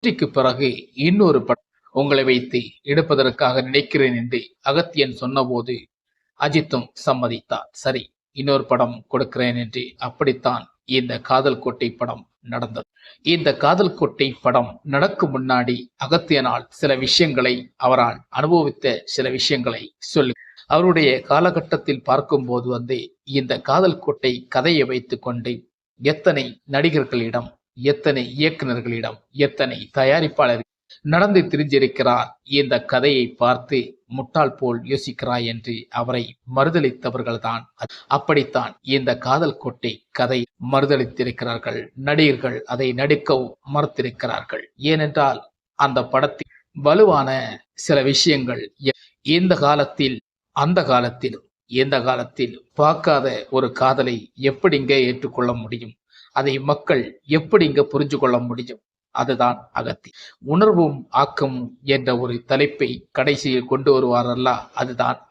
வெற்றிக்கு பிறகு இன்னொரு படம் உங்களை வைத்து எடுப்பதற்காக நினைக்கிறேன் என்று அகத்தியன் சொன்னபோது அஜித்தும் சம்மதித்தார். சரி, இன்னொரு படம் கொடுக்கிறேன் என்று. அப்படித்தான் இந்த காதல் கோட்டை படம் நடந்தது. இந்த காதல் கோட்டை படம் நடக்கும் முன்னாடி அகத்தியனால் சில விஷயங்களை, அவரால் அனுபவித்த சில விஷயங்களை சொல்லி, அவருடைய காலகட்டத்தில் பார்க்கும்போது இந்த காதல் கோட்டை கதையை வைத்துக் கொண்டு எத்தனை நடிகர்களிடம், எத்தனை இயக்குநர்களிடம், எத்தனை தயாரிப்பாளர் நடந்து திரிஞ்சிருக்கிறார். இந்த கதையை பார்த்து முட்டாள் போல் யோசிக்கிறாய் என்று அவரை மறுதளித்தவர்கள்தான். அப்படித்தான் இந்த காதல் கோட்டை கதை மறுதளித்திருக்கிறார்கள். நடிகர்கள் அதை நடிக்கவும் மறுத்திருக்கிறார்கள். ஏனென்றால் அந்த படத்தில் வலுவான சில விஷயங்கள் இந்த காலத்தில், அந்த காலத்தில், எந்த காலத்தில் பார்க்காத ஒரு காதலை எப்படிங்க ஏற்றுக்கொள்ள முடியும்? அதை மக்கள் எப்படிங்க புரிஞ்சு கொள்ள முடியும்? அதுதான் அகத்தி. உணர்வும் ஆக்கமும் என்ற ஒரு தலைப்பை கடைசியில் கொண்டு வருவாரல்ல, அதுதான்